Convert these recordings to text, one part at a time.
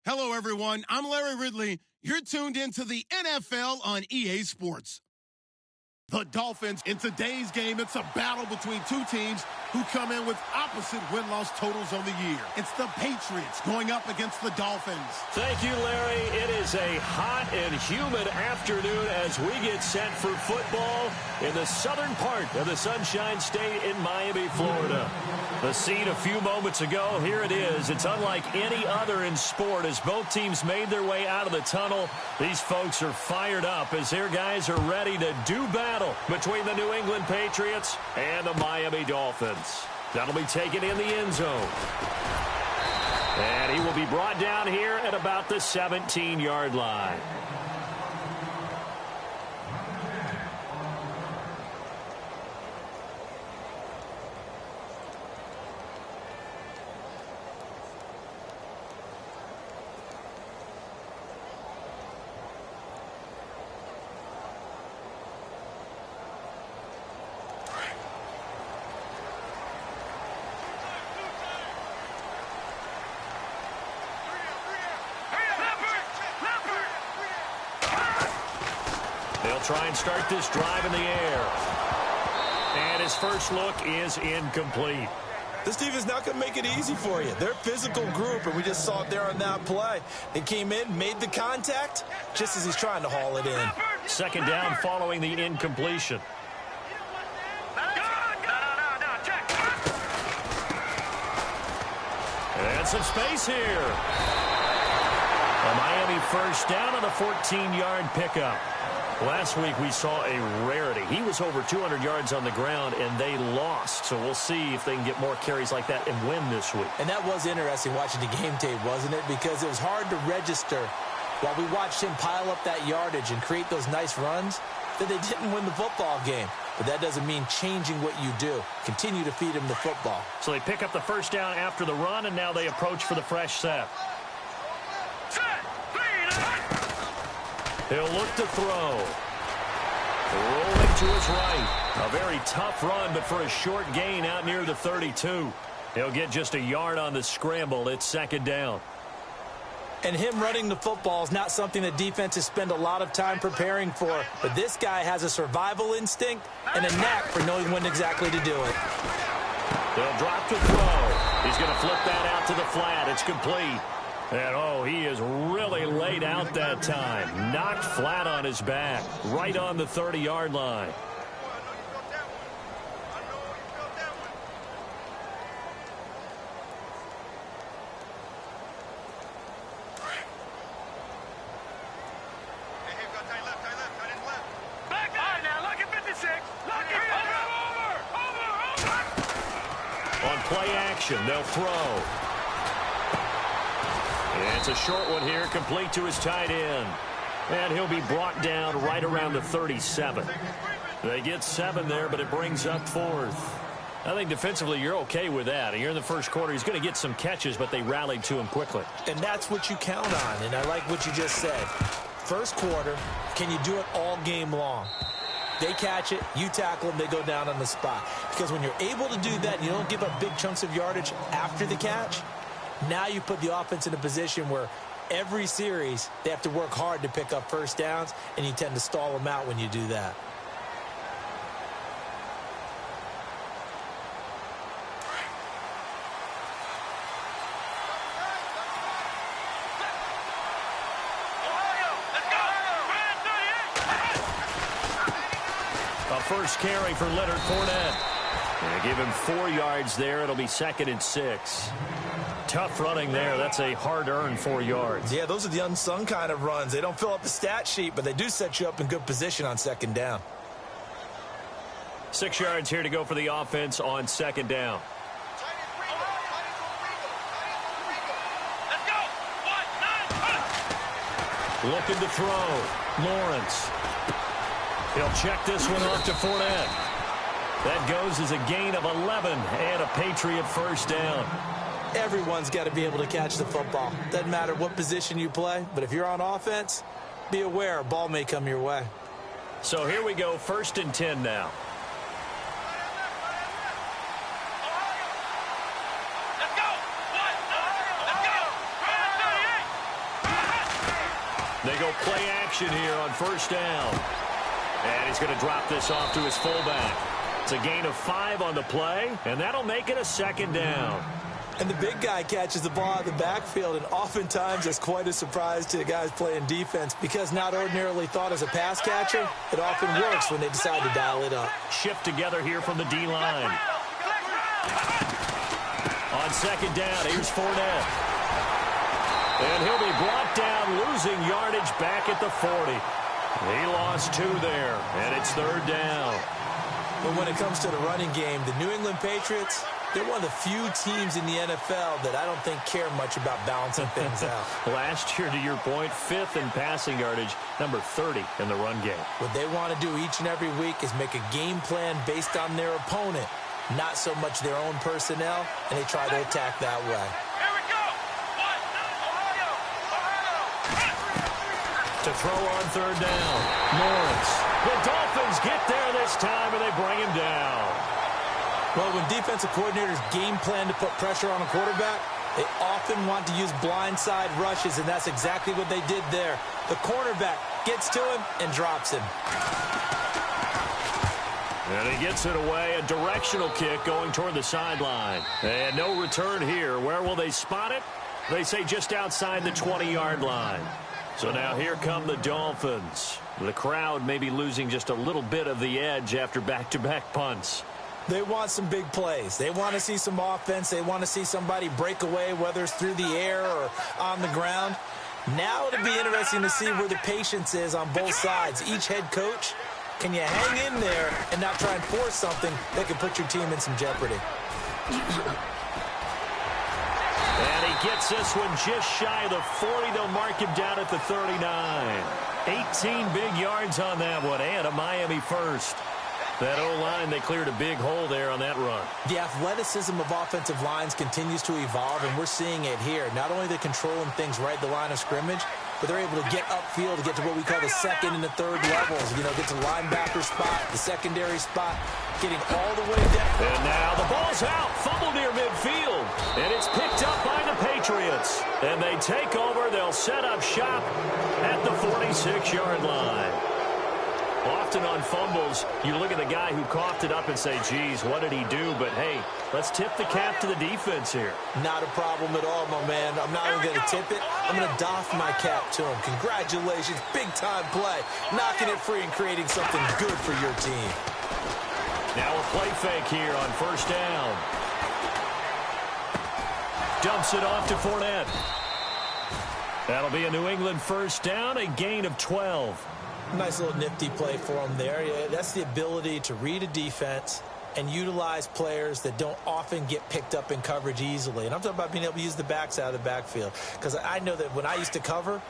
Hello, everyone. I'm Larry Ridley. You're tuned into the NFL on EA Sports. The Dolphins, in today's game, it's a battle between two teams who come in with opposite win-loss totals on the year. It's the Patriots going up against the Dolphins. Thank you, Larry. It is a hot and humid afternoon as we get set for football in the southern part of the Sunshine State in Miami, Florida. The scene a few moments ago, here it is. It's unlike any other in sport as both teams made their way out of the tunnel. These folks are fired up as their guys are ready to do battle between the New England Patriots and the Miami Dolphins. That'll be taken in the end zone. And he will be brought down here at about the 17-yard line. They'll try and start this drive in the air. And his first look is incomplete. This team is not going to make it easy for you. They're a physical group, and we just saw it there on that play. They came in, made the contact, just as he's trying to haul it in. Second down following the incompletion. And some space here. A Miami first down on the 14-yard pickup. Last week we saw a rarity. He was over 200 yards on the ground, and they lost. So we'll see if they can get more carries like that and win this week. And that was interesting watching the game tape, wasn't it? Because it was hard to register while we watched him pile up that yardage and create those nice runs that they didn't win the football game. But that doesn't mean changing what you do. Continue to feed him the football. So they pick up the first down after the run, and now they approach for the fresh set. He'll look to throw. Rolling to his right. A very tough run, but for a short gain out near the 32. He'll get just a yard on the scramble. It's second down. And him running the football is not something that defenses spend a lot of time preparing for. But this guy has a survival instinct and a knack for knowing when exactly to do it. They'll drop to throw. He's going to flip that out to the flat. It's complete. And, oh, he is really laid out that time. Knocked flat on his back. Right on the 30-yard line. On play action, they'll throw. It's a short one here, complete to his tight end. And he'll be brought down right around the 37. They get 7 there, but it brings up 4th. I think defensively you're okay with that. Here in the first quarter, he's going to get some catches, but they rallied to him quickly. And that's what you count on, and I like what you just said. First quarter, can you do it all game long? They catch it, you tackle them, they go down on the spot. Because when you're able to do that, you don't give up big chunks of yardage after the catch. Now you put the offense in a position where every series they have to work hard to pick up first downs, and you tend to stall them out when you do that. A first carry for Leonard Fournette. And give him 4 yards there. It'll be 2nd and 6. Tough running there. That's a hard-earned 4 yards. Yeah, those are the unsung kind of runs. They don't fill up the stat sheet, but they do set you up in good position on second down. 6 yards here to go for the offense on second down. Looking to throw. Lawrence. He'll check this one off to Fournette. That goes as a gain of 11 and a Patriot first down. Everyone's got to be able to catch the football. Doesn't matter what position you play, but if you're on offense, be aware a ball may come your way. So here we go, 1st and 10 now. They go play action here on first down. And he's going to drop this off to his fullback. It's a gain of 5 on the play, and that'll make it a second down. And the big guy catches the ball out of the backfield, and oftentimes it's quite a surprise to the guys playing defense because not ordinarily thought as a pass catcher, it often works when they decide to dial it up. Shift together here from the D-line. On second down, here's Fournette. And he'll be brought down, losing yardage back at the 40. He lost 2 there, and it's third down. But when it comes to the running game, the New England Patriots, they're one of the few teams in the NFL that I don't think care much about balancing things out. Last year, to your point, 5th in passing yardage, number 30 in the run game. What they want to do each and every week is make a game plan based on their opponent, not so much their own personnel, and they try to attack that way. To throw on third down, Lawrence. The Dolphins get there this time, and they bring him down. Well, when defensive coordinators game plan to put pressure on a quarterback, they often want to use blindside rushes, and that's exactly what they did there. The cornerback gets to him and drops him. And he gets it away, a directional kick going toward the sideline. And no return here. Where will they spot it? They say just outside the 20-yard line. So now here come the Dolphins. The crowd may be losing just a little bit of the edge after back-to-back punts. They want some big plays. They want to see some offense. They want to see somebody break away, whether it's through the air or on the ground. Now it'll be interesting to see where the patience is on both sides. Each head coach, can you hang in there and not try and force something that could put your team in some jeopardy? And he gets this one just shy of the 40. They'll mark him down at the 39. 18 big yards on that one, and a Miami first. That O-line, they cleared a big hole there on that run. The athleticism of offensive lines continues to evolve, and we're seeing it here. Not only are they controlling things right at the line of scrimmage, but they're able to get upfield to get to what we call the second and the third levels. You know, get to the linebacker spot, the secondary spot, getting all the way down. And now the ball's out, fumble near midfield, and it's picked up by the Patriots. And they take over. They'll set up shop at the 46-yard line. Often on fumbles, you look at the guy who coughed it up and say, geez, what did he do? But, hey, let's tip the cap to the defense here. Not a problem at all, my man. I'm not even going to tip it. I'm going to doff my cap to him. Congratulations. Big-time play. Knocking it free and creating something good for your team. Now a play fake here on first down. Dumps it off to Fournette. That'll be a New England first down, a gain of 12. Nice little nifty play for him there. Yeah, that's the ability to read a defense and utilize players that don't often get picked up in coverage easily. And I'm talking about being able to use the backs out of the backfield. Because I know that when I used to cover,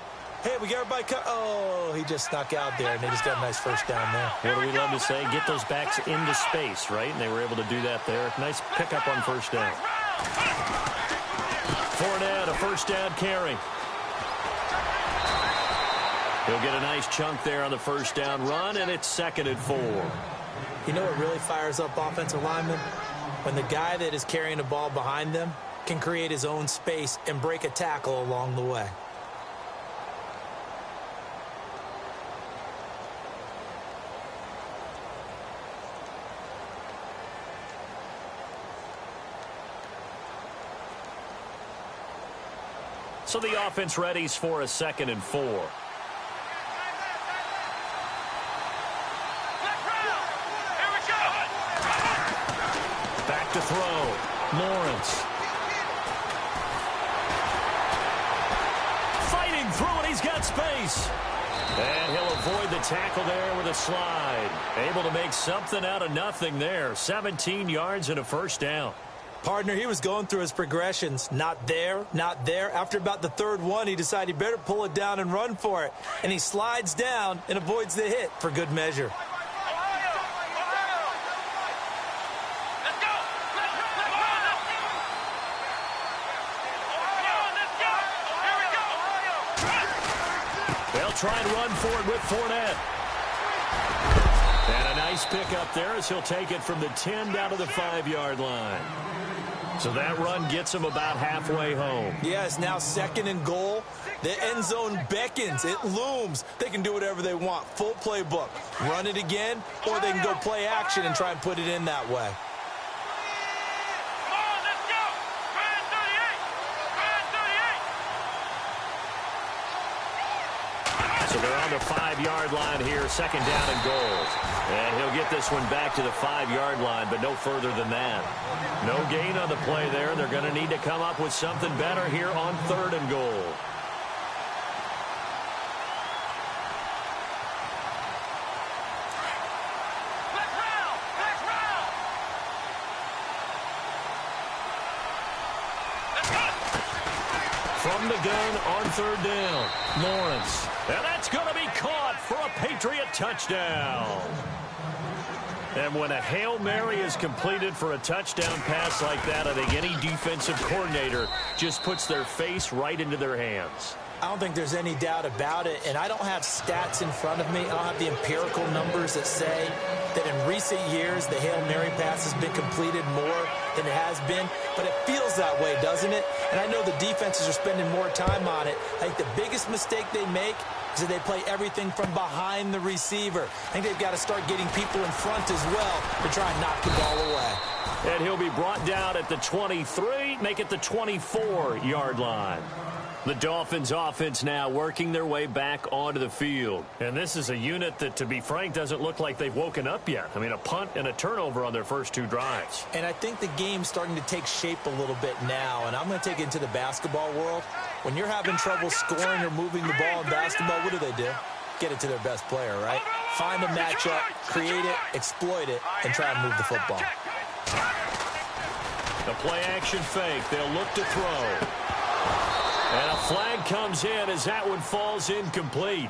hey, we got everybody oh, he just snuck out there, and they just got a nice first down there. What do we love to say? Get those backs into space, right? And they were able to do that there. Nice pickup on first down. Fournette, a first down carry. He'll get a nice chunk there on the first down run, and it's 2nd and 4. You know what really fires up offensive linemen? When the guy that is carrying the ball behind them can create his own space and break a tackle along the way. So the offense readies for a 2nd and 4. Back to throw. Lawrence. Fighting through it. He's got space. And he'll avoid the tackle there with a slide. Able to make something out of nothing there. 17 yards and a first down. Partner, he was going through his progressions. Not there, not there. After about the third one, he decided he better pull it down and run for it. And he slides down and avoids the hit for good measure. They'll try and run for it with Fournette. And a nice pick up there as he'll take it from the 10 down to the 5-yard line. So that run gets them about halfway home. Yeah, it's now 2nd and goal. The end zone beckons. It looms. They can do whatever they want. Full playbook. Run it again, or they can go play action and try and put it in that way. So they're on the 5-yard line here, 2nd down and goal. And he'll get this one back to the 5-yard line, but no further than that. No gain on the play there. They're going to need to come up with something better here on 3rd and goal. From the gun on 3rd down, Lawrence. And that's going to be caught for a Patriot touchdown. And when a Hail Mary is completed for a touchdown pass like that, I think any defensive coordinator just puts their face right into their hands. I don't think there's any doubt about it, and I don't have stats in front of me. I don't have the empirical numbers that say that in recent years the Hail Mary pass has been completed more than it has been, but it feels that way, doesn't it? And I know the defenses are spending more time on it. I think the biggest mistake they make is that they play everything from behind the receiver. I think they've got to start getting people in front as well to try and knock the ball away. And he'll be brought down at the 23, make it the 24-yard line. The Dolphins offense now working their way back onto the field. And this is a unit that, to be frank, doesn't look like they've woken up yet. I mean, a punt and a turnover on their first 2 drives. And I think the game's starting to take shape a little bit now. And I'm going to take it into the basketball world. When you're having trouble scoring or moving the ball in basketball, what do? Get it to their best player, right? Find a matchup, create it, exploit it, and try and move the football. The play-action fake. They'll look to throw. And a flag comes in as that one falls incomplete.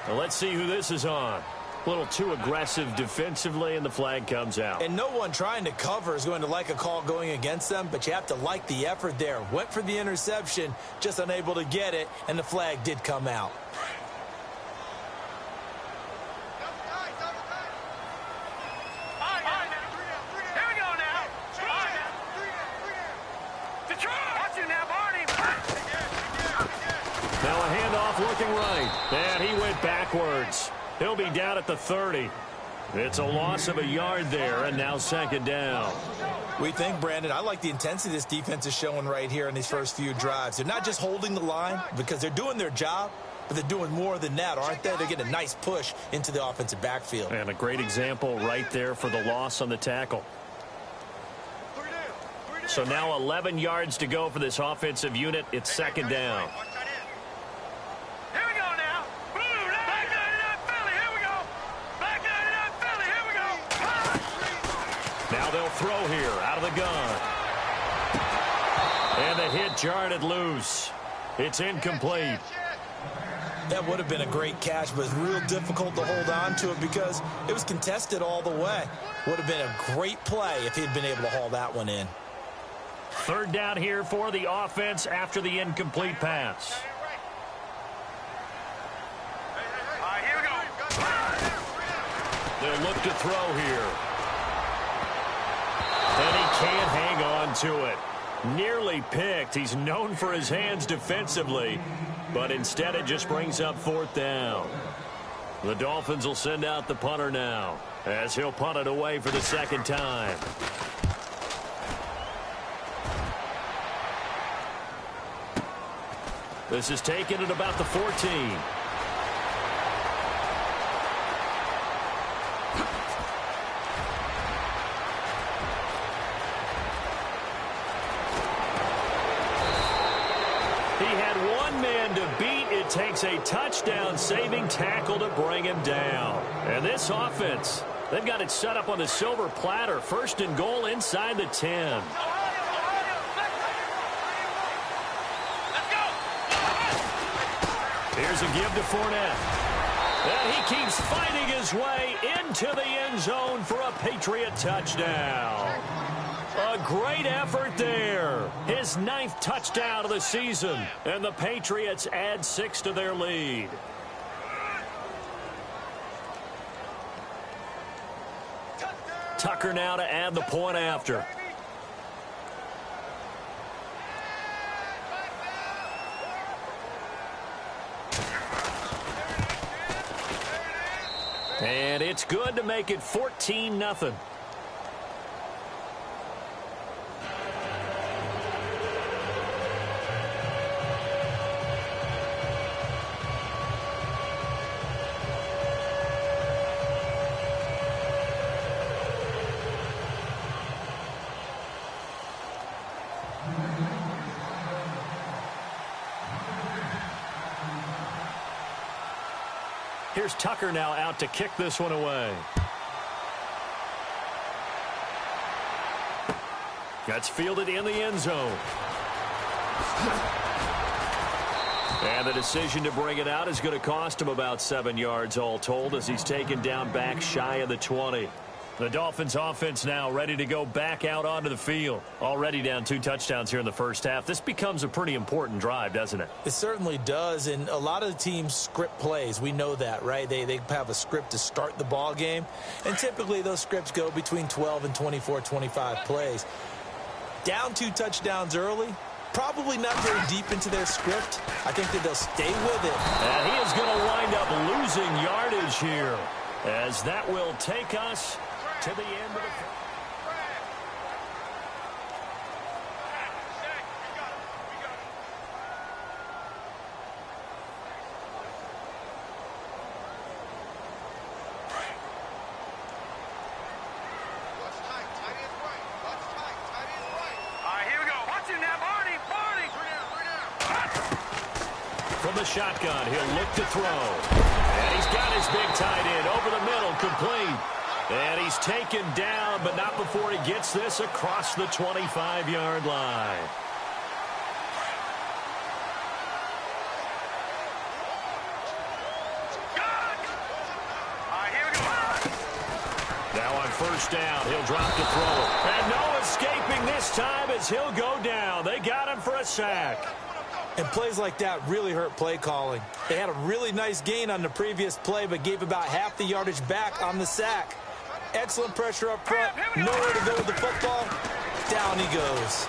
Now let's see who this is on. A little too aggressive defensively, and the flag comes out. And no one trying to cover is going to like a call going against them, but you have to like the effort there. Went for the interception, just unable to get it, and the flag did come out. Now a handoff looking right. And he went backwards. He'll be down at the 30. It's a loss of a yard there, and now 2nd down. We think, Brandon, I like the intensity this defense is showing right here in these first few drives. They're not just holding the line because they're doing their job, but they're doing more than that, aren't they? They're getting a nice push into the offensive backfield. And a great example right there for the loss on the tackle. So now 11 yards to go for this offensive unit. It's 2nd down. Now they'll throw here out of the gun. And the hit jarred it loose. It's incomplete. That would have been a great catch, but it's real difficult to hold on to it because it was contested all the way. Would have been a great play if he'd been able to haul that one in. 3rd down here for the offense after the incomplete pass. They'll look to throw here. And he can't hang on to it. Nearly picked. He's known for his hands defensively, but instead it just brings up 4th down. The Dolphins will send out the punter now as he'll punt it away for the 2nd time. This is taken at about the 14. Takes a touchdown-saving tackle to bring him down. And this offense, they've got it set up on the silver platter. 1st and goal inside the 10. Here's a give to Fournette. And he keeps fighting his way into the end zone for a Patriot touchdown. A great effort there. His 9th touchdown of the season. And the Patriots add 6 to their lead. Tucker now to add the point after. And it's good to make it 14-0. Here's Tucker now out to kick this one away. That's fielded in the end zone. And the decision to bring it out is going to cost him about 7 yards all told as he's taken down back shy of the 20. The Dolphins offense now ready to go back out onto the field. Already down 2 touchdowns here in the first half. This becomes a pretty important drive, doesn't it? It certainly does, and a lot of the teams script plays. We know that, right? They have a script to start the ball game, and typically those scripts go between 12 and 24, 25 plays. Down 2 touchdowns early, probably not very deep into their script. I think that they'll stay with it. And he is going to wind up losing yardage here, as that will take us to the end of the first. From the shotgun, he'll look to throw. And he's got his big tight end over the middle, complete. And he's taken down, but not before he gets this across the 25-yard line. Now on first down, he'll drop to throw. And no escaping this time as he'll go down. They got him for a sack. And plays like that really hurt play calling. They had a really nice gain on the previous play, but gave about half the yardage back on the sack. Excellent pressure up front. Nowhere to go with the football. Down he goes.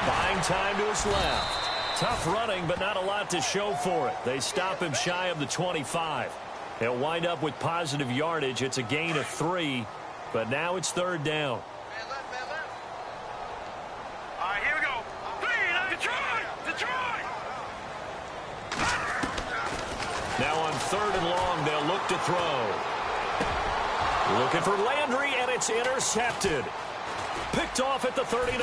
Buying time to his left. Tough running, but not a lot to show for it. They stop him shy of the 25. He'll wind up with positive yardage. It's a gain of 3, but now it's third down. Now on third and long, they'll look to throw. Looking for Landry, and it's intercepted. Picked off at the 39.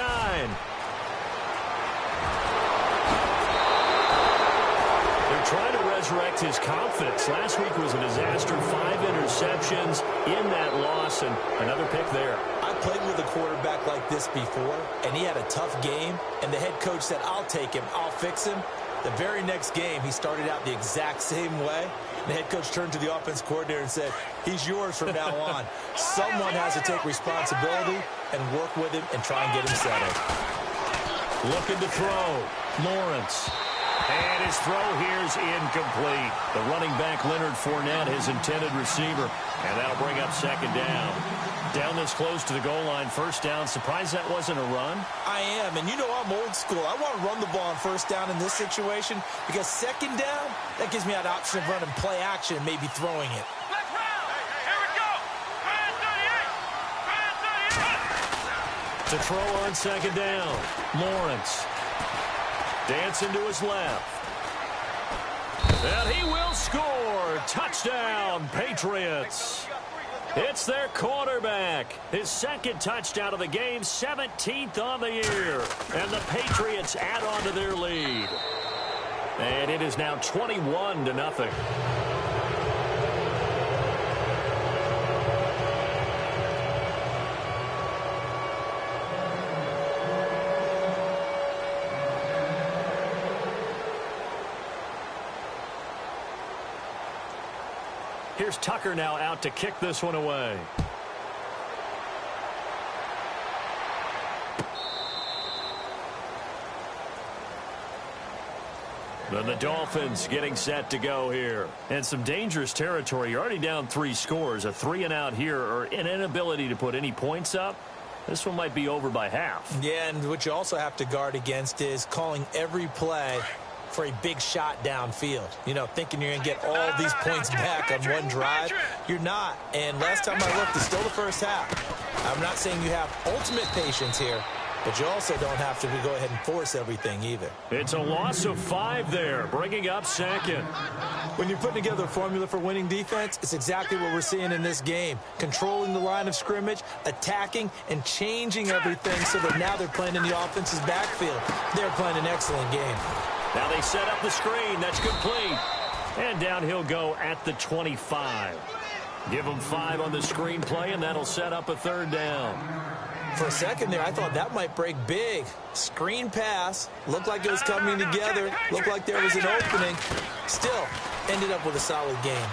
They're trying to resurrect his confidence. Last week was a disaster. 5 interceptions in that loss, and another pick there. I played with a quarterback like this before, and he had a tough game, and the head coach said, I'll take him, I'll fix him. The very next game, he started out the exact same way. The head coach turned to the offense coordinator and said, he's yours from now on. Someone has to take responsibility and work with him and try and get him settled. Looking to throw. Lawrence. And his throw here is incomplete. The running back, Leonard Fournette, his intended receiver. And that'll bring up second down. Down this close to the goal line, first down. Surprised that wasn't a run? I am, and you know I'm old school. I want to run the ball on first down in this situation because second down, that gives me that option of running play action and maybe throwing it. Let's round. Here we go. Man 38. Man 38. To throw on second down. Lawrence. Dancing to his left. And he will score. Touchdown, Patriots. It's their quarterback. His second touchdown of the game, 17th on the year. And the Patriots add on to their lead. And it is now 21-0. Here's Tucker now out to kick this one away. Then the Dolphins getting set to go here. And some dangerous territory. You're already down 3 scores. A 3-and-out here, or an inability to put any points up. This one might be over by half. Yeah, and what you also have to guard against is calling every play for a big shot downfield. You know, thinking you're going to get all these points back on one drive. You're not. And last time I looked, it's still the first half. I'm not saying you have ultimate patience here, but you also don't have to go ahead and force everything either. It's a loss of 5 there, bringing up second. When you're putting together a formula for winning defense, it's exactly what we're seeing in this game. Controlling the line of scrimmage, attacking, and changing everything so that now they're playing in the offense's backfield. They're playing an excellent game. Now they set up the screen. That's complete. And down he'll go at the 25. Give him 5 on the screen play, and that'll set up a 3rd down. For a second there, I thought that might break big. Screen pass. Looked like it was coming together. Looked like there was an opening. Still, ended up with a solid game.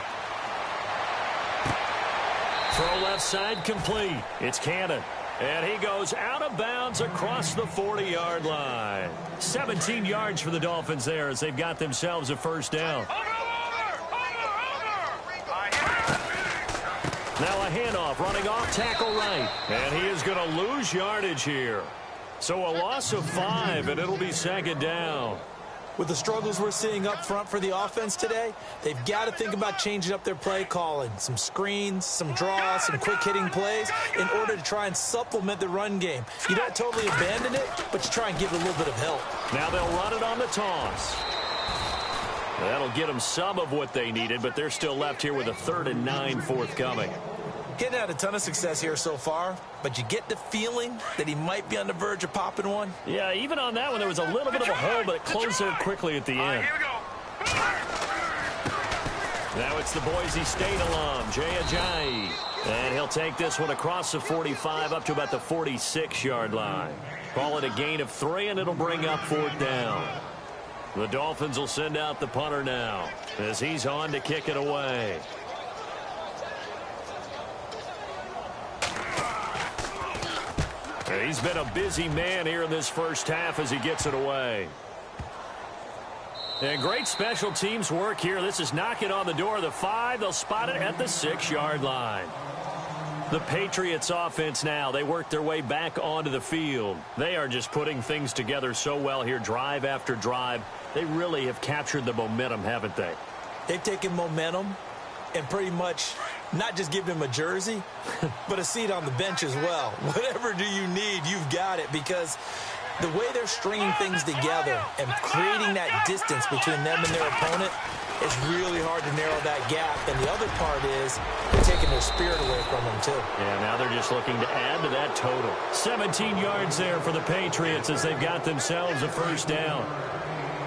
Throw left side complete. It's Cannon. And he goes out of bounds across the 40-yard line. 17 yards for the Dolphins there as they've got themselves a 1st down. Now a handoff running off tackle right. And he is going to lose yardage here. So a loss of 5, and it'll be 2nd down. With the struggles we're seeing up front for the offense today, they've got to think about changing up their play calling. Some screens, some draws, some quick-hitting plays in order to try and supplement the run game. You don't totally abandon it, but you try and give it a little bit of help. Now they'll run it on the toss. That'll get them some of what they needed, but they're still left here with a 3rd and 9 forthcoming. Getting had a ton of success here so far, but you get the feeling that he might be on the verge of popping one. Yeah, even on that one, there was a little bit of a hole, but it closed out quickly at the end. Here we go. Now it's the Boise State alum, Jay Ajayi. And he'll take this one across the 45 up to about the 46-yard line. Call it a gain of 3, and it'll bring up 4th down. The Dolphins will send out the punter now as he's on to kick it away. He's been a busy man here in this 1st half as he gets it away. And great special teams work here. This is knocking on the door of the 5. They'll spot it at the 6-yard line. The Patriots offense now, they work their way back onto the field. They are just putting things together so well here, drive after drive. They really have captured the momentum, haven't they? They've taken momentum and pretty much not just given him a jersey, but a seat on the bench as well. Whatever do you need, you've got it, because the way they're stringing things together and creating that distance between them and their opponent, it's really hard to narrow that gap. And the other part is they're taking their spirit away from them, too. Yeah, now they're just looking to add to that total. 17 yards there for the Patriots as they've got themselves a 1st down.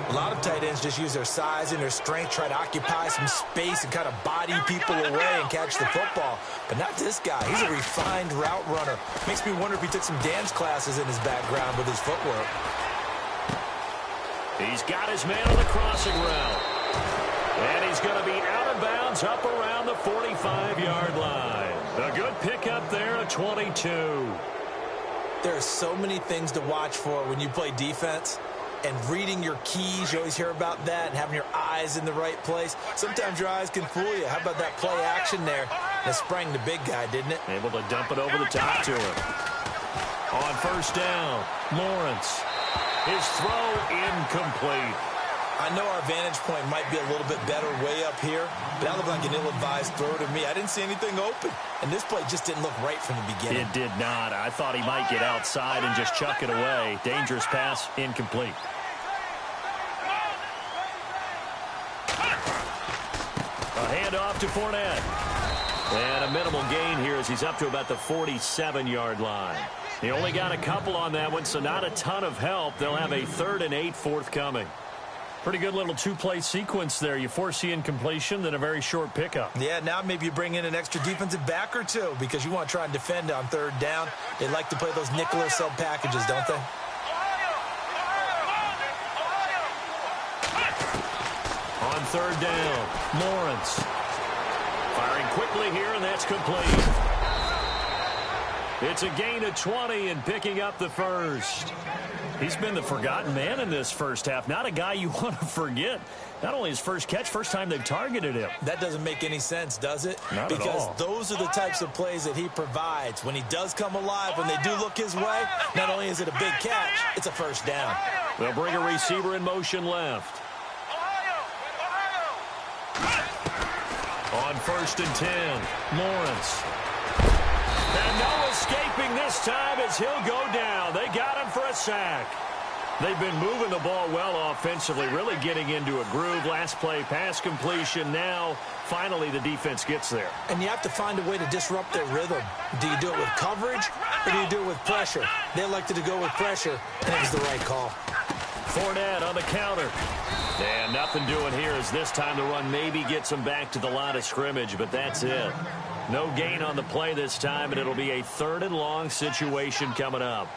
A lot of tight ends just use their size and their strength, try to occupy some space and kind of body people away and catch the football. But not this guy. He's a refined route runner. Makes me wonder if he took some dance classes in his background with his footwork. He's got his man on the crossing route. And he's going to be out of bounds up around the 45-yard line. A good pickup there at 22. There are so many things to watch for when you play defense. And reading your keys, you always hear about that, and having your eyes in the right place. Sometimes your eyes can fool you. How about that play action there? That sprang the big guy, didn't it? Able to dump it over the top to him. On 1st down, Lawrence. His throw incomplete. I know our vantage point might be a little bit better way up here, but that looked like an ill-advised throw to me. I didn't see anything open, and this play just didn't look right from the beginning. It did not. I thought he might get outside and just chuck it away. Dangerous pass, incomplete. A handoff to Fournette. And a minimal gain here as he's up to about the 47-yard line. He only got a couple on that one, so not a ton of help. They'll have a 3rd and 8 forthcoming. Pretty good little 2-play sequence there. You force the incompletion, then a very short pickup. Yeah, now maybe you bring in an extra defensive back or two because you want to try and defend on 3rd down. They like to play those nickel or sub packages, don't they? On 3rd down, Lawrence. Firing quickly here, and that's complete. It's a gain of 20 and picking up the 1st. He's been the forgotten man in this 1st half. Not a guy you want to forget. Not only his first catch, first time they've targeted him. That doesn't make any sense, does it? Not at all. Because those are the types of plays that he provides. When he does come alive, when they do look his way, not only is it a big catch, it's a 1st down. They'll bring a receiver in motion left. 1st and 10. Lawrence. And no escaping this time as he'll go down. They got him for a sack. They've been moving the ball well offensively, really getting into a groove. Last play, pass completion. Now, finally, the defense gets there. And you have to find a way to disrupt their rhythm. Do you do it with coverage, or do you do it with pressure? They elected to go with pressure, and it was the right call. Fournette on the counter. And nothing doing here as this time the run maybe gets them back to the line of scrimmage, but that's it. No gain on the play this time, and it'll be a 3rd and long situation coming up.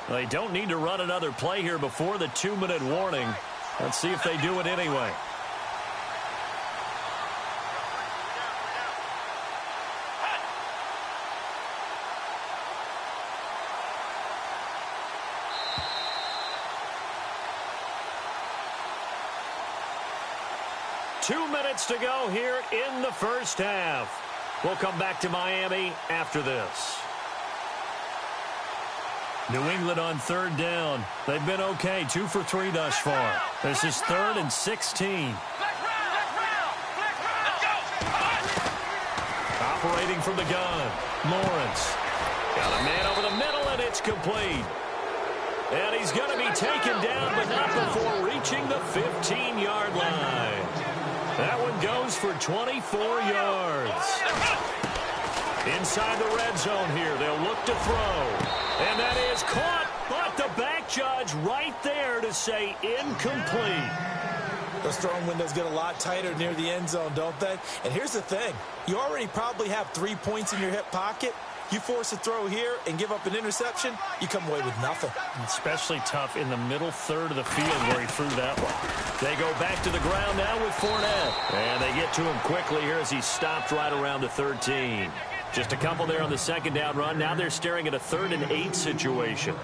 They don't need to run another play here before the 2-minute warning. Let's see if they do it anyway. Two minutes to go here in the first half. We'll come back to Miami after this. New England on 3rd down. They've been okay, 2 for 3 thus far. This is 3rd and 16. Operating from the gun, Lawrence. Got a man over the middle, and it's complete. And he's going to be taken down, but not before reaching the 15-yard line. That one goes for 24 yards. Inside the red zone here, they'll look to throw. And that is caught, but the back judge right there to say incomplete. Those throwing windows get a lot tighter near the end zone, don't they? And here's the thing. You already probably have 3 points in your hip pocket. You force a throw here and give up an interception, you come away with nothing. Especially tough in the middle third of the field where he threw that one. They go back to the ground now with Fournette. And they get to him quickly here as he stopped right around the 13. Just a couple there on the 2nd down run. Now they're staring at a 3rd and 8 situation.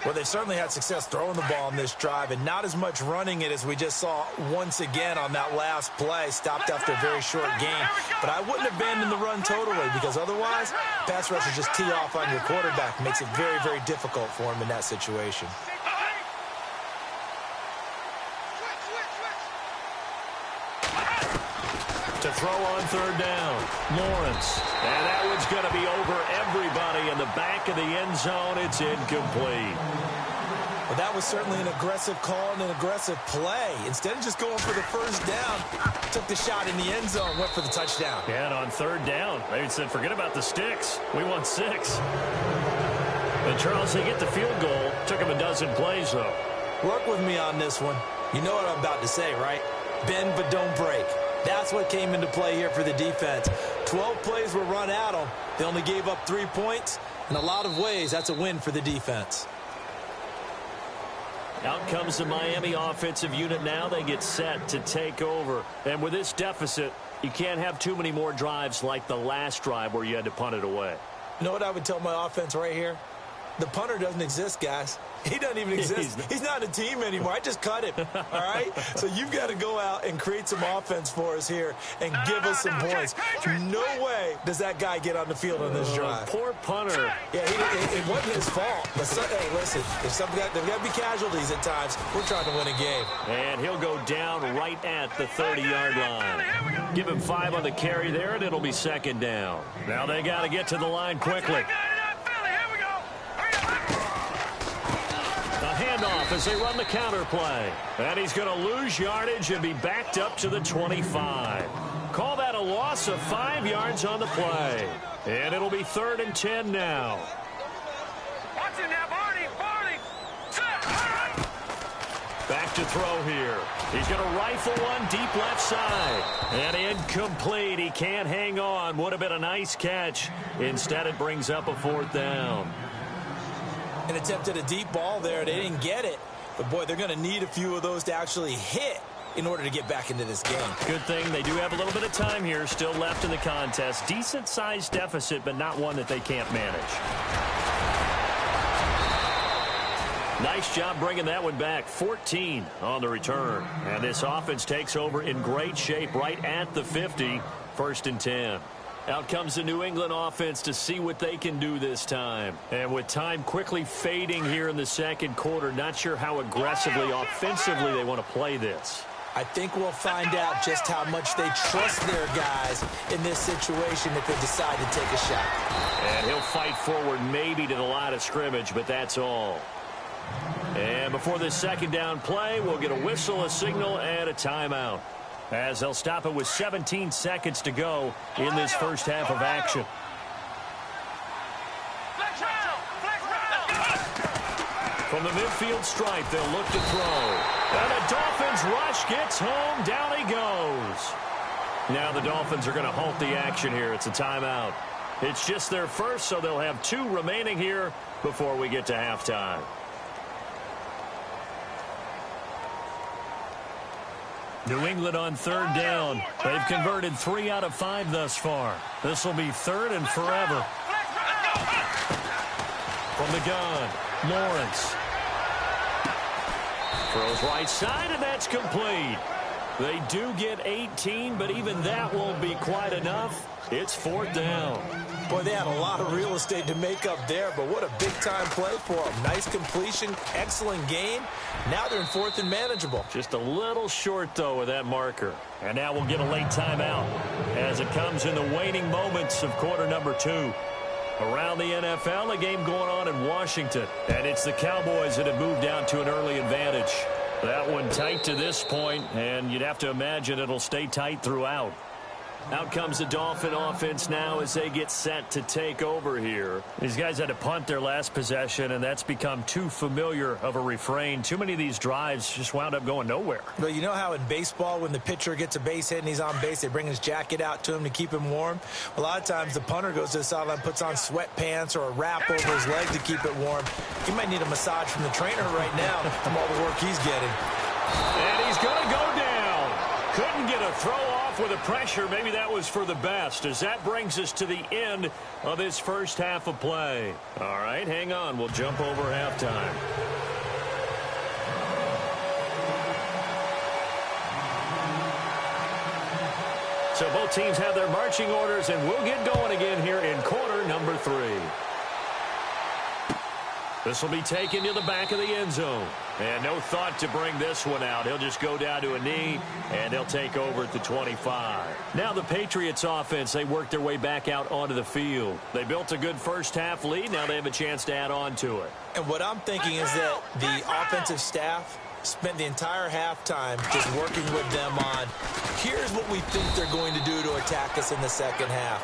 Well, they've certainly had success throwing the ball on this drive, and not as much running it as we just saw once again on that last play. Stopped after a very short gain. But I wouldn't abandon the run totally, because otherwise, pass rushers just tee off on your quarterback. Makes it very, very difficult for him in that situation. To throw on 3rd down, Lawrence. And that one's going to be over everybody in the back of the end zone. It's incomplete. Well, that was certainly an aggressive call and an aggressive play. Instead of just going for the 1st down, took the shot in the end zone, went for the touchdown. Yeah, and on 3rd down, they said, forget about the sticks. We want 6. And Charles, they get the field goal. Took him a dozen plays, though. Work with me on this one. You know what I'm about to say, right? Bend but don't break. That's what came into play here for the defense. 12 plays were run at them. They only gave up 3 points. In a lot of ways, that's a win for the defense. Out comes the Miami offensive unit now. They get set to take over. And with this deficit, you can't have too many more drives like the last drive where you had to punt it away. You know what I would tell my offense right here? The punter doesn't exist, guys. He doesn't even exist. He's not a team anymore. I just cut him, all right? So you've got to go out and create some offense for us here and give us some points. No way does that guy get on the field on this drive. Poor punter. Yeah, it wasn't his fault. But hey, listen, there's got to be casualties at times. We're trying to win a game. And he'll go down right at the 30-yard line. Give him 5 on the carry there, and it'll be 2nd down. Now they got to get to the line quickly. Handoff as they run the counter play. And he's going to lose yardage and be backed up to the 25. Call that a loss of 5 yards on the play. And it'll be 3rd and 10 now. Watch him now, Barney. Back to throw here. He's going to rifle one deep left side. And incomplete. He can't hang on. Would have been a nice catch. Instead, it brings up a 4th down. An attempt at a deep ball there. They didn't get it. But, boy, they're going to need a few of those to actually hit in order to get back into this game. Good thing they do have a little bit of time here still left in the contest. Decent-sized deficit, but not one that they can't manage. Nice job bringing that one back. 14 on the return. And this offense takes over in great shape right at the 50. 1st and 10. Out comes the New England offense to see what they can do this time. And with time quickly fading here in the 2nd quarter, not sure how aggressively, offensively they want to play this. I think we'll find out just how much they trust their guys in this situation if they decide to take a shot. And he'll fight forward maybe to the line of scrimmage, but that's all. And before this second down play, we'll get a whistle, a signal, and a timeout, as they'll stop it with 17 seconds to go in this first half of action. From the midfield stripe, they'll look to throw. And the Dolphins rush gets home. Down he goes. Now the Dolphins are going to halt the action here. It's a timeout. It's just their first, so they'll have 2 remaining here before we get to halftime. New England on third down. They've converted 3 out of 5 thus far. This will be third and forever. From the gun, Lawrence. Throws right side, and that's complete. They do get 18, but even that won't be quite enough. It's fourth down. Boy, they had a lot of real estate to make up there, but what a big-time play for them. Nice completion, excellent gain. Now they're in fourth and manageable. Just a little short, though, with that marker. And now we'll get a late timeout as it comes in the waning moments of quarter number 2. Around the NFL, a game going on in Washington. And it's the Cowboys that have moved down to an early advantage. That one tight to this point, and you'd have to imagine it'll stay tight throughout. Out comes the Dolphin offense now as they get set to take over here. These guys had to punt their last possession, and that's become too familiar of a refrain. Too many of these drives just wound up going nowhere. But you know how in baseball, when the pitcher gets a base hit and he's on base, they bring his jacket out to him to keep him warm? A lot of times the punter goes to the sideline, puts on sweatpants or a wrap over his leg to keep it warm. He might need a massage from the trainer right now from all the work he's getting. And he's going to go down. Couldn't get a throw off with the pressure. Maybe that was for the best, as that brings us to the end of this first half of play. All right, hang on. We'll jump over halftime. So both teams have their marching orders, and we'll get going again here in quarter number 3. This will be taken to the back of the end zone. And no thought to bring this one out. He'll just go down to a knee, and he'll take over at the 25. Now the Patriots offense, they work their way back out onto the field. They built a good first half lead. Now they have a chance to add on to it. And what I'm thinking is that the offensive staff spent the entire halftime just working with them on, here's what we think they're going to do to attack us in the second half.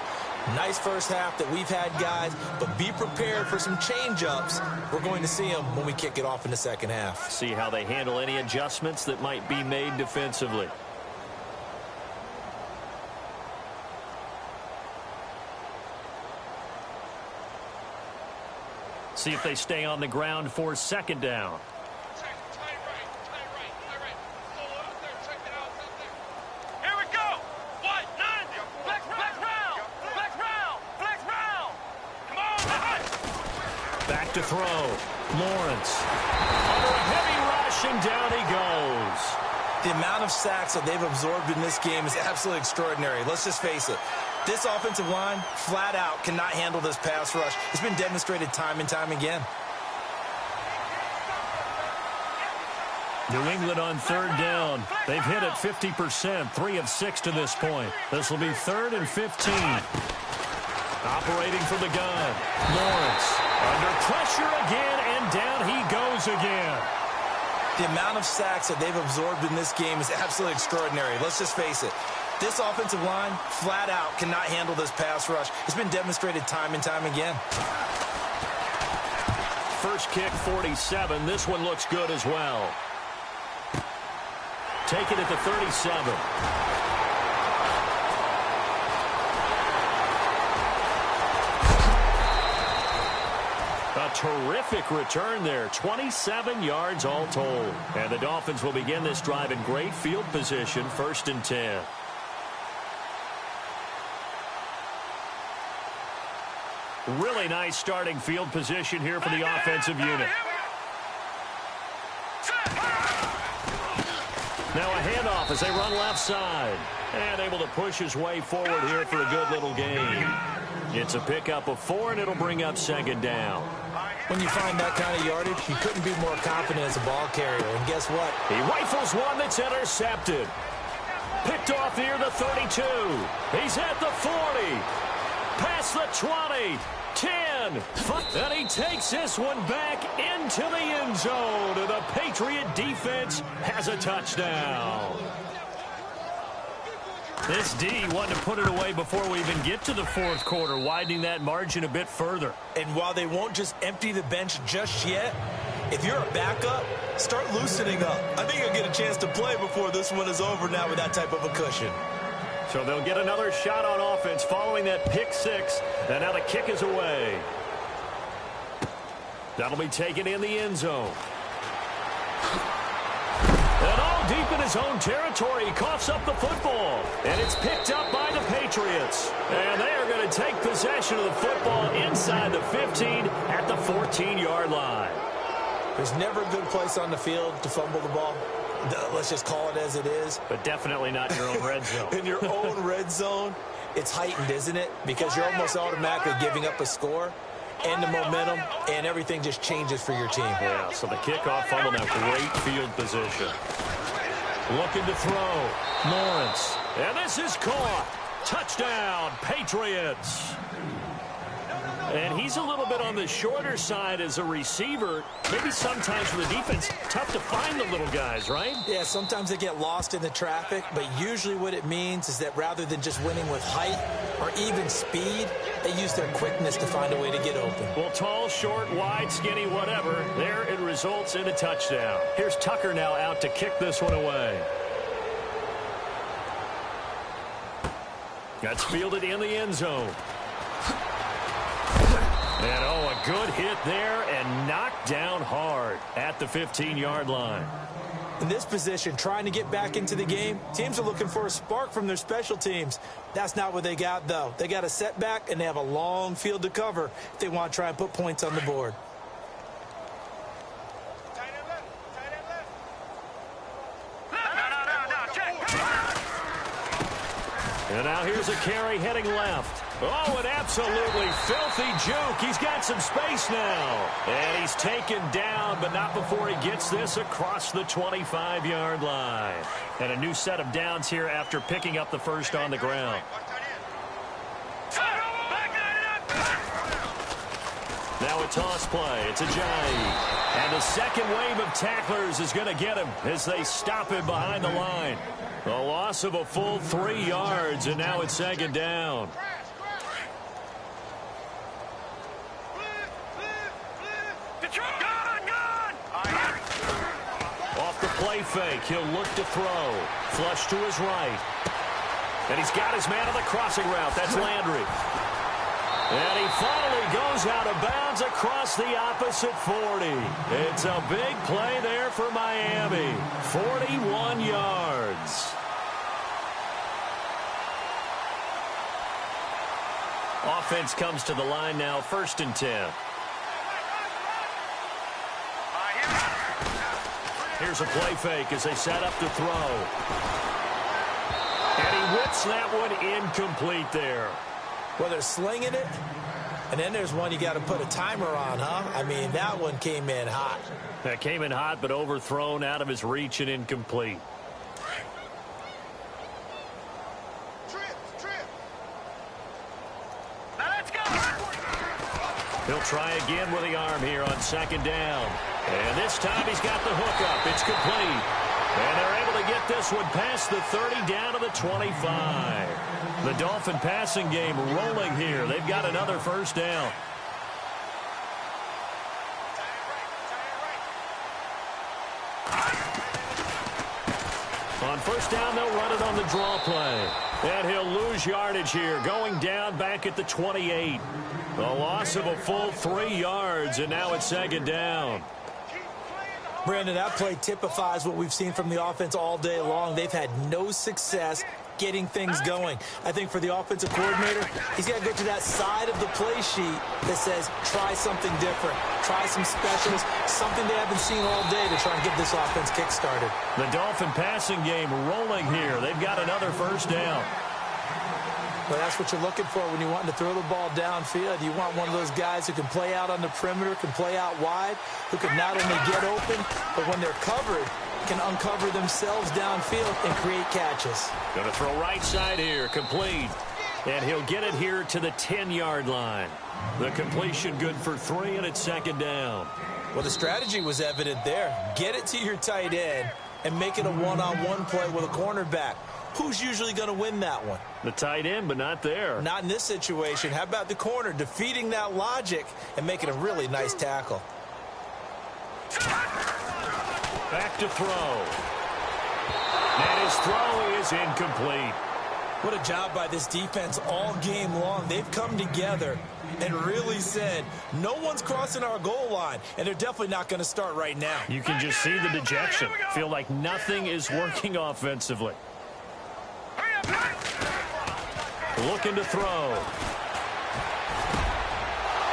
Nice first half that we've had, guys, but be prepared for some change-ups. We're going to see them when we kick it off in the second half. See how they handle any adjustments that might be made defensively. See if they stay on the ground for second down. To throw. Lawrence. Under a heavy rush, and down he goes. The amount of sacks that they've absorbed in this game is absolutely extraordinary. Let's just face it. This offensive line, flat out, cannot handle this pass rush. It's been demonstrated time and time again. New England on third down. They've hit it 50%, 3 of 6 to this point. This will be 3rd and 15. Operating from the gun. Lawrence. Under pressure again, and down he goes again. The amount of sacks that they've absorbed in this game is absolutely extraordinary. Let's just face it. This offensive line, flat out, cannot handle this pass rush. It's been demonstrated time and time again. First kick, 47. This one looks good as well. Take it at the 37. Terrific return there. 27 yards all told. And the Dolphins will begin this drive in great field position, 1st and 10. Really nice starting field position here for the offensive unit. Now a handoff as they run left side. And able to push his way forward here for a good little gain. It's a pickup of 4, and it'll bring up second down. When you find that kind of yardage, you couldn't be more confident as a ball carrier. And guess what? He rifles one that's intercepted. Picked off near the 32. He's at the 40. Past the 20. 10. And he takes this one back into the end zone. And the Patriot defense has a touchdown. This D wanted to put it away before we even get to the fourth quarter, widening that margin a bit further. And while they won't just empty the bench just yet, if you're a backup, start loosening up. I think you'll get a chance to play before this one is over now with that type of a cushion. So they'll get another shot on offense following that pick six. And now the kick is away. That'll be taken in the end zone. And all deep in his own territory, he coughs up the football. And it's picked up by the Patriots. And they are going to take possession of the football inside the 15 at the 14-yard line. There's never a good place on the field to fumble the ball. Let's just call it as it is. But definitely not in your own red zone. In your own red zone, it's heightened, isn't it? Because you're almost automatically giving up a score and the momentum, and everything just changes for your team. Yeah, so the kickoff fumble, now great field position. Looking to throw. Lawrence. And this is caught. Touchdown, Patriots. And he's a little bit on the shorter side as a receiver. Maybe sometimes for the defense, tough to find the little guys, right? Yeah, sometimes they get lost in the traffic, but usually what it means is that rather than just winning with height or even speed, they use their quickness to find a way to get open. Well, tall, short, wide, skinny, whatever, there it results in a touchdown. Here's Tucker now out to kick this one away. That's fielded in the end zone. And, oh, a good hit there and knocked down hard at the 15-yard line. In this position, trying to get back into the game, teams are looking for a spark from their special teams. That's not what they got, though. They got a setback, and they have a long field to cover if they want to try and put points on the board. And now here's a carry heading left. Oh, an absolutely filthy juke. He's got some space now. And he's taken down, but not before he gets this across the 25-yard line. And a new set of downs here after picking up the first on the ground. Now a toss play. It's a Ajayi. And the second wave of tacklers is going to get him as they stop him behind the line. A loss of a full 3 yards, and now it's second down. Off the play fake, he'll look to throw. Flush to his right. And he's got his man on the crossing route. That's Landry. And he finally goes out of bounds across the opposite 40. It's a big play there for Miami. 41 yards. Offense comes to the line now, 1st and 10. Here's a play fake as they set up to throw. And he whips that one incomplete there. Well, they're slinging it, and then there's one you got to put a timer on, huh? I mean, that one came in hot. That came in hot, but overthrown out of his reach and incomplete. He'll try again with the arm here on second down. And this time he's got the hook up. It's complete. And they're able to get this one past the 30 down to the 25. The Dolphin passing game rolling here. They've got another first down. On first down, they'll run it on the draw play. And he'll lose yardage here, going down back at the 28. A loss of a full 3 yards, and now it's second down. Brandon, that play typifies what we've seen from the offense all day long. They've had no success getting things going. I think for the offensive coordinator, he's got to go to that side of the play sheet that says, try something different, try some specials, something they haven't seen all day to try and get this offense kick-started. The Dolphin passing game rolling here. They've got another first down. Well, that's what you're looking for when you want to throw the ball downfield. You want one of those guys who can play out on the perimeter, can play out wide, who can not only get open, but when they're covered, can uncover themselves downfield and create catches. Going to throw right side here, complete. And he'll get it here to the 10-yard line. The completion good for 3, and it's second down. Well, the strategy was evident there. Get it to your tight end and make it a one-on-one play with a cornerback. Who's usually going to win that one? The tight end, but not there. Not in this situation. How about the corner defeating that logic and making a really nice tackle? Back to throw. And his throw is incomplete. What a job by this defense all game long. They've come together and really said, no one's crossing our goal line, and they're definitely not going to start right now. You can just see the dejection. Feel like nothing is working offensively. Looking to throw.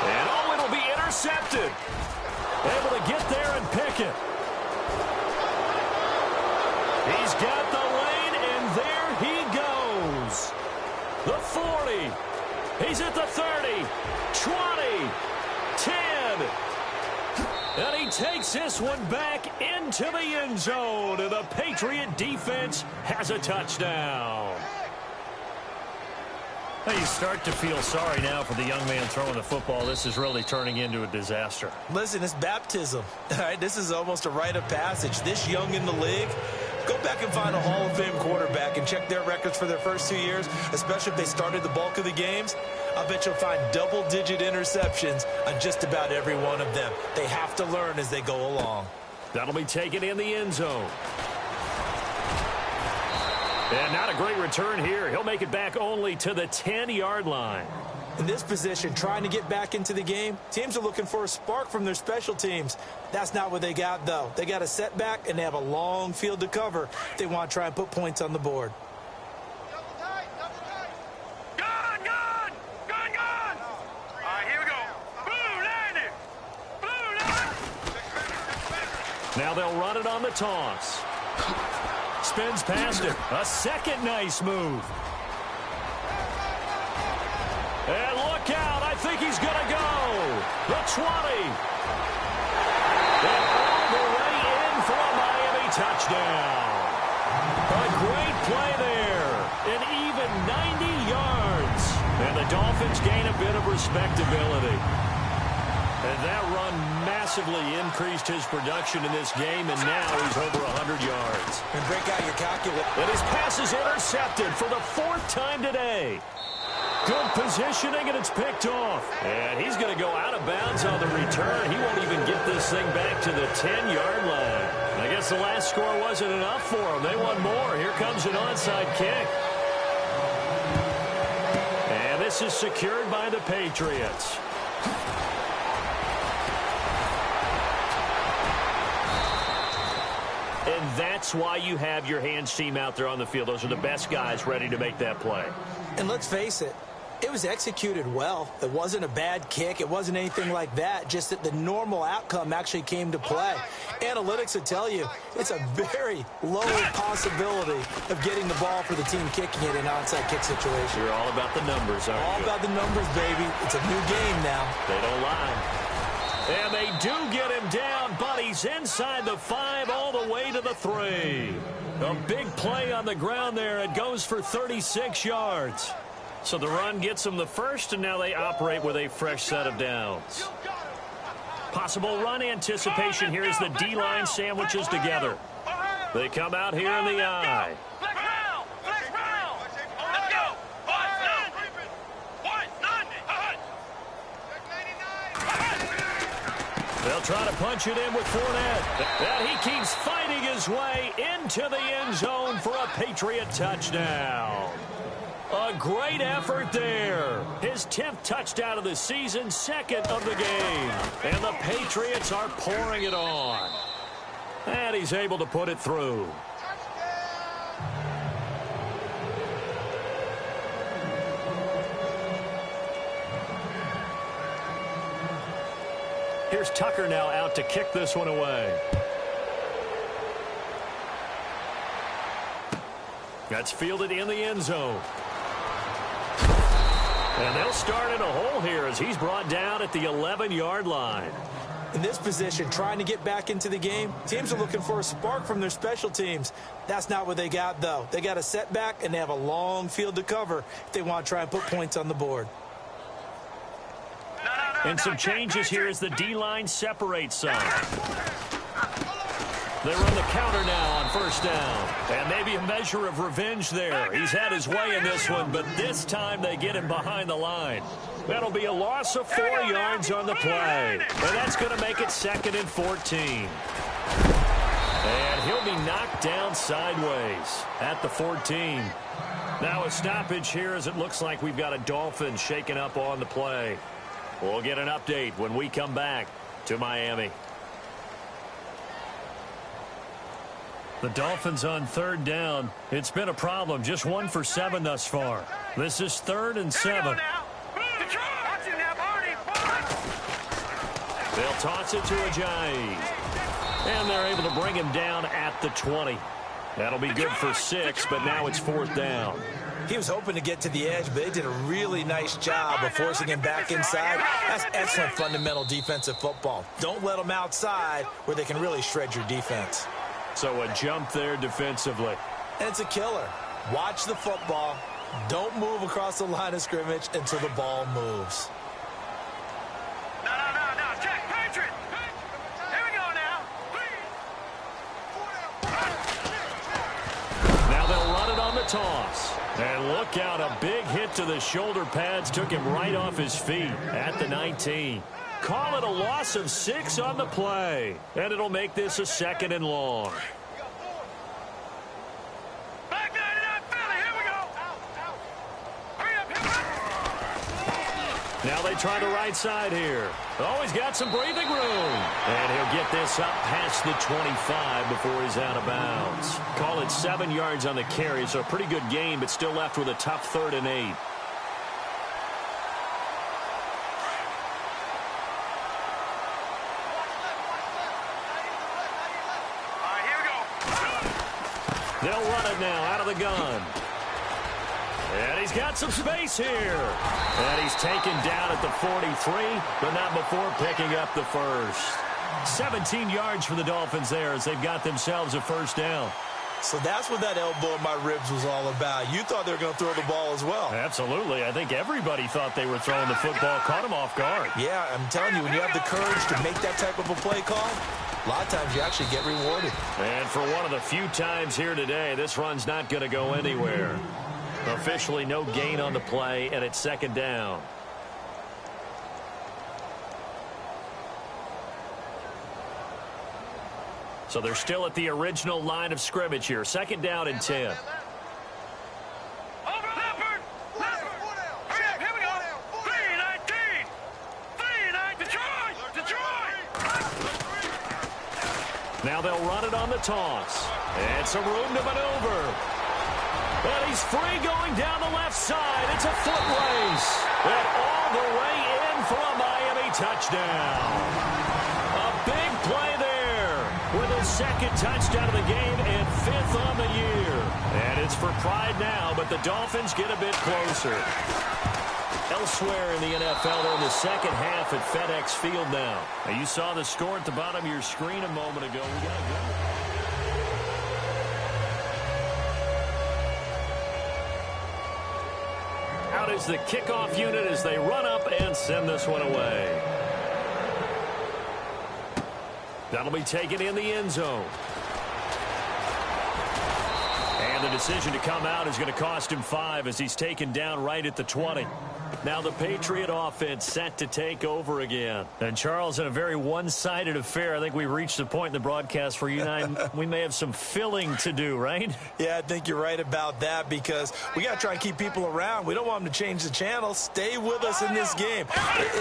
And oh, it'll be intercepted. Able to get there and pick it. He's got the lane, and there he goes. The 40. He's at the 30, 20, 10. And he takes this one back into the end zone. And the Patriot defense has a touchdown. Well, you start to feel sorry now for the young man throwing the football. This is really turning into a disaster. Listen, it's baptism. All right, this is almost a rite of passage. This young in the league, go back and find a Hall of Fame quarterback and check their records for their first 2 years, especially if they started the bulk of the games. I bet you'll find double-digit interceptions on just about every one of them. They have to learn as they go along. That'll be taken in the end zone. And not a great return here. He'll make it back only to the 10-yard line. In this position, trying to get back into the game, teams are looking for a spark from their special teams. That's not what they got, though. They got a setback, and they have a long field to cover if they want to try and put points on the board. Now they'll run it on the toss. Spins past it. A second nice move. And look out. I think he's going to go. The 20. And all the way in for a Miami touchdown. A great play there. An even 90 yards. And the Dolphins gain a bit of respectability. And that run massively increased his production in this game, and now he's over 100 yards. And break out your calculator. And his pass is intercepted for the 4th time today. Good positioning, and it's picked off. And he's going to go out of bounds on the return. He won't even get this thing back to the 10-yard line. I guess the last score wasn't enough for him. They want more. Here comes an onside kick. And this is secured by the Patriots. And that's why you have your hands team out there on the field. Those are the best guys ready to make that play. And let's face it, it was executed well. It wasn't a bad kick. It wasn't anything like that, just that the normal outcome actually came to play. Analytics will tell you it's a very low possibility of getting the ball for the team kicking it in an onside kick situation. You're all about the numbers, aren't you? All about the numbers, baby. It's a new game now. They don't lie. And they do get him down, but he's inside the 5 all the way to the 3. A big play on the ground there. It goes for 36 yards. So the run gets them the first, and now they operate with a fresh set of downs. Possible run anticipation here as the D-line sandwiches together. They come out here in the eye. They'll try to punch it in with Fournette. And he keeps fighting his way into the end zone for a Patriot touchdown. A great effort there. His 10th touchdown of the season, 2nd of the game. And the Patriots are pouring it on. And he's able to put it through. Here's Tucker now out to kick this one away. That's fielded in the end zone. And they'll start in a hole here as he's brought down at the 11-yard line. In this position, trying to get back into the game, teams are looking for a spark from their special teams. That's not what they got, though. They got a setback, and they have a long field to cover if they want to try and put points on the board. And some changes here as the D-line separates some. They run the counter now on first down. And maybe a measure of revenge there. He's had his way in this one, but this time they get him behind the line. That'll be a loss of 4 yards on the play. And that's going to make it 2nd and 14. And he'll be knocked down sideways at the 14. Now a stoppage here as it looks like we've got a Dolphin shaking up on the play. We'll get an update when we come back to Miami. The Dolphins on 3rd down. It's been a problem. Just 1 for 7 thus far. This is 3rd and 7. They'll toss it to Ajayi. And they're able to bring him down at the 20. That'll be good for 6, but now it's 4th down. He was hoping to get to the edge, but they did a really nice job of forcing him back inside. That's excellent fundamental defensive football. Don't let them outside where they can really shred your defense. So a jump there defensively. And it's a killer. Watch the football. Don't move across the line of scrimmage until the ball moves. No. Check. Patriot. Here we go now. Now they'll run it on the toss. And look out, a big hit to the shoulder pads. Took him right off his feet at the 19. Call it a loss of 6 on the play. And it'll make this a 2nd and long. Back 99 Philly. Here we go. Hurry up. Now they try the right side here. Oh, he's got some breathing room. And he'll get this up past the 25 before he's out of bounds. Call it 7 yards on the carry, so a pretty good gain, but still left with a tough 3rd and 8. They'll run it now out of the gun. And he's got some space here. And he's taken down at the 43, but not before picking up the first. 17 yards for the Dolphins there as they've got themselves a 1st down. So that's what that elbow in my ribs was all about. You thought they were going to throw the ball as well. Absolutely. I think everybody thought they were throwing the football, caught him off guard. Yeah, I'm telling you, when you have the courage to make that type of a play call, a lot of times you actually get rewarded. And for one of the few times here today, this run's not going to go anywhere. Officially no gain on the play, and it's 2nd down. So they're still at the original line of scrimmage here. 2nd down and 10. Over Leopard. Hurry up. Here we go. 3-19. 3-9. Detroit. Now they'll run it on the toss. And some room to maneuver. And he's free going down the left side. It's a foot race. And all the way in for a Miami touchdown. A big play there with his 2nd touchdown of the game and 5th on the year. And it's for pride now, but the Dolphins get a bit closer. Elsewhere in the NFL, they're in the 2nd half at FedEx Field now. Now you saw the score at the bottom of your screen a moment ago. We got to go. Out is the kickoff unit as they run up and send this one away. That'll be taken in the end zone. And the decision to come out is going to cost him 5 as he's taken down right at the 20. Now the Patriot offense set to take over again. And Charles, in a very one-sided affair, I think we've reached the point in the broadcast where you and I, we may have some filling to do, right? Yeah, I think you're right about that because we got to try and keep people around. We don't want them to change the channel. Stay with us in this game.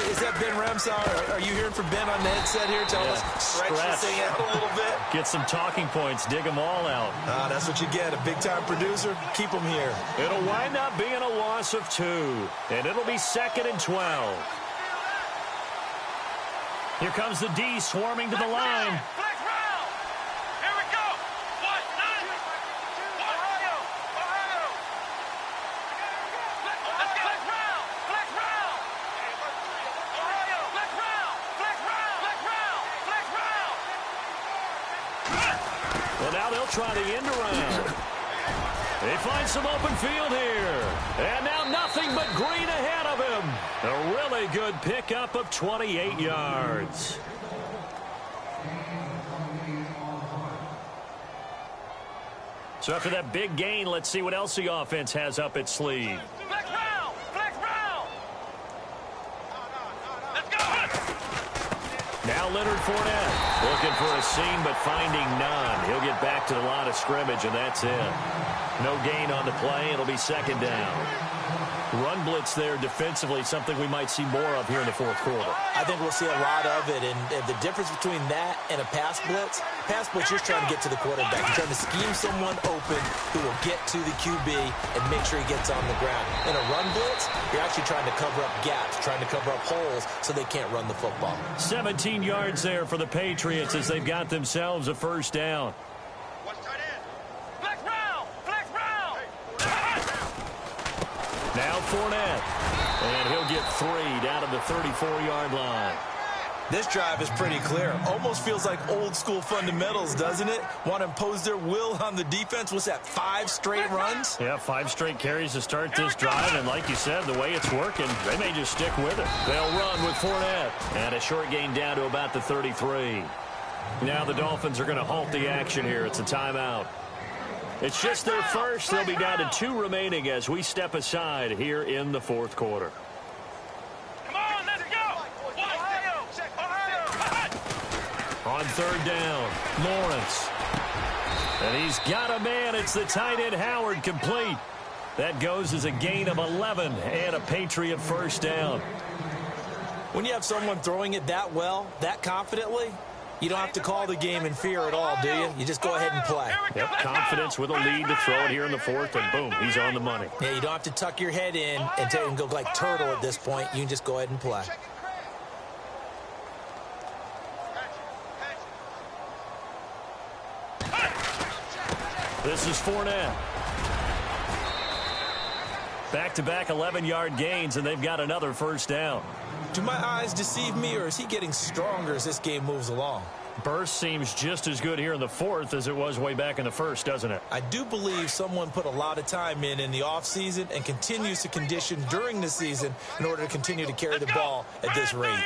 Is that Ben Ramsauer? Are you hearing from Ben on the headset here? Tell us, stretch this thing out a little bit. Get some talking points. Dig them all out. That's what you get. A big-time producer. Keep them here. It'll wind up being a loss of 2. And it'll be 2nd and 12. Here comes the D swarming to the line. Flex round. Here we go. What? Ohio. Let's go. Flex round. Well, now they'll try the end around. They find some open field here. And now nothing but green ahead of him. A really good pickup of 28 yards. So after that big gain, let's see what else the offense has up its sleeve. Flex round! Flex round! Let's go! Now Leonard Fournette looking for a seam but finding none. He'll get back to the line of scrimmage, and that's it. No gain on the play. It'll be second down. Run blitz there defensively, something we might see more of here in the fourth quarter. I think we'll see a lot of it, and the difference between that and a pass blitz, you're trying to get to the quarterback. You're trying to scheme someone open who will get to the QB and make sure he gets on the ground. In a run blitz, you're actually trying to cover up gaps, trying to cover up holes so they can't run the football. 17 yards there for the Patriots as they've got themselves a first down. Flex round! Flex round! Now Fournette, and he'll get 3 down to the 34-yard line. This drive is pretty clear. Almost feels like old-school fundamentals, doesn't it? Want to impose their will on the defense. What's that, 5 straight runs? Yeah, 5 straight carries to start this drive, and like you said, the way it's working, they may just stick with it. They'll run with Fournette, and a short gain down to about the 33. Now the Dolphins are going to halt the action here. It's a timeout. It's just their first. They'll be down to 2 remaining as we step aside here in the fourth quarter. Come on, let's go! Ohio! On third down, Lawrence. And he's got a man. It's the tight end Howard complete. That goes as a gain of 11 and a Patriot first down. When you have someone throwing it that well, that confidently, you don't have to call the game in fear at all, do you? You just go ahead and play. Yep, confidence with a lead to throw it here in the fourth, and boom, he's on the money. Yeah, you don't have to tuck your head in and go like turtle at this point. You can just go ahead and play. This is Fournette. Back-to-back 11-yard gains, and they've got another first down. Do my eyes deceive me, or is he getting stronger as this game moves along? Burst seems just as good here in the fourth as it was way back in the first, doesn't it? I do believe someone put a lot of time in the offseason and continues to condition during the season in order to continue to carry the ball at this rate.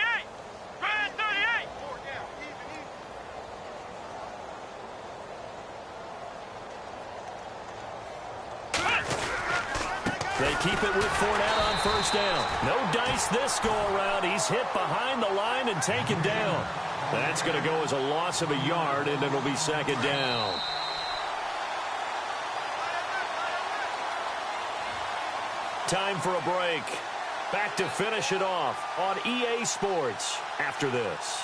They keep it with Fournette on first down. No dice this go-around. He's hit behind the line and taken down. That's going to go as a loss of a yard, and it'll be second down. Time for a break. Back to finish it off on EA Sports after this.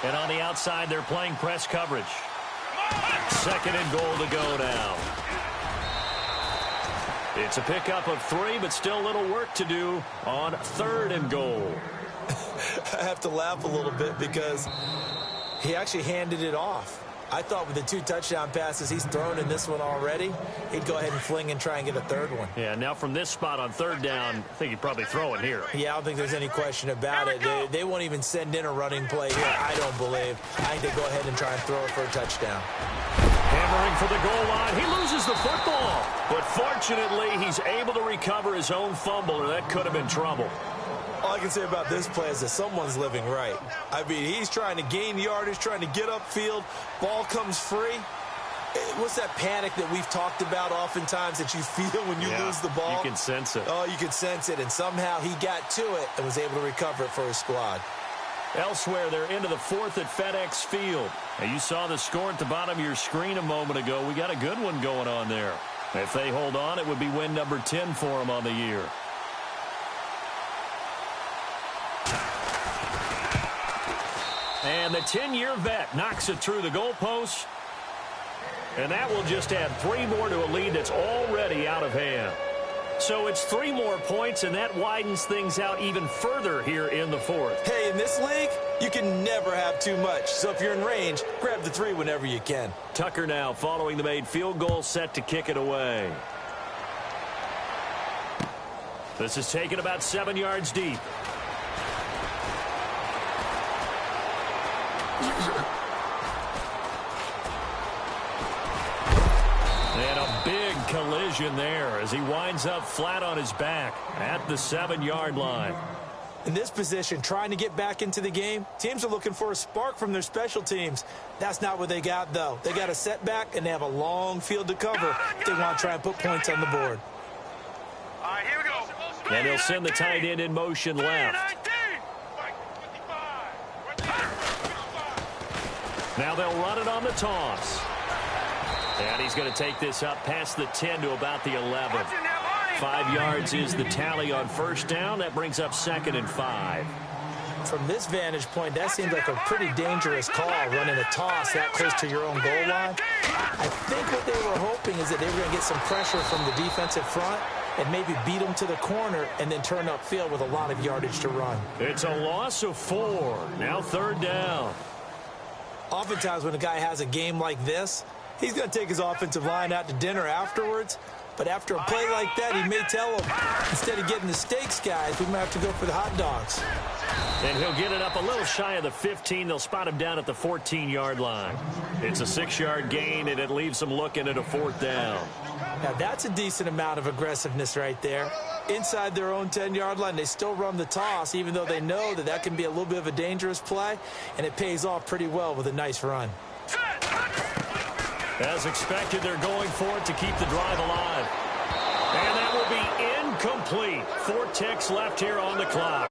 And on the outside, they're playing press coverage. Second and goal to go now. It's a pickup of 3, but still a little work to do on third and goal. I have to laugh a little bit because he actually handed it off. I thought with the 2 touchdown passes he's thrown in this one already, he'd go ahead and fling and try and get a third one. Yeah, now from this spot on third down, I think he'd probably throw it here. Yeah, I don't think there's any question about it. They won't even send in a running play here, I don't believe. I think they go ahead and try and throw it for a touchdown. Hammering for the goal line. He loses the football. But fortunately, he's able to recover his own fumble, or that could have been trouble. All I can say about this play is that someone's living right. I mean, he's trying to gain yardage, trying to get upfield. Ball comes free. What's that panic that we've talked about oftentimes that you feel when you lose the ball? You can sense it. Oh, you can sense it. And somehow he got to it and was able to recover it for his squad. Elsewhere, they're into the fourth at FedEx Field. Now, you saw the score at the bottom of your screen a moment ago. We got a good one going on there. If they hold on, it would be win number 10 for them on the year. And the 10-year vet knocks it through the goalpost. And that will just add 3 more to a lead that's already out of hand. So it's 3 more points, and that widens things out even further here in the fourth. Hey, in this league, you can never have too much. So if you're in range, grab the 3 whenever you can. Tucker now following the made field goal, set to kick it away. This is taken about 7 yards deep. And a big collision there as he winds up flat on his back at the 7-yard line. In this position, trying to get back into the game, teams are looking for a spark from their special teams. That's not what they got, though. They got a setback, and they have a long field to cover if they want to try and put points on the board. All right, here we go. And he'll send the tight end in motion left. Now they'll run it on the toss. And he's going to take this up past the 10 to about the 11. 5 yards is the tally on first down. That brings up 2nd and 5. From this vantage point, that seems like a pretty dangerous call, running a toss that close to your own goal line. I think what they were hoping is that they were going to get some pressure from the defensive front and maybe beat them to the corner and then turn upfield with a lot of yardage to run. It's a loss of 4. Now 3rd down. Oftentimes when a guy has a game like this, he's going to take his offensive line out to dinner afterwards. But after a play like that, he may tell them, instead of getting the steaks, guys, we might have to go for the hot dogs. And he'll get it up a little shy of the 15. They'll spot him down at the 14-yard line. It's a 6-yard gain, and it leaves them looking at a 4th down. Now, that's a decent amount of aggressiveness right there. Inside their own 10-yard line, they still run the toss, even though they know that that can be a little bit of a dangerous play, and it pays off pretty well with a nice run. As expected, they're going for it to keep the drive alive. And that will be incomplete. 4 ticks left here on the clock.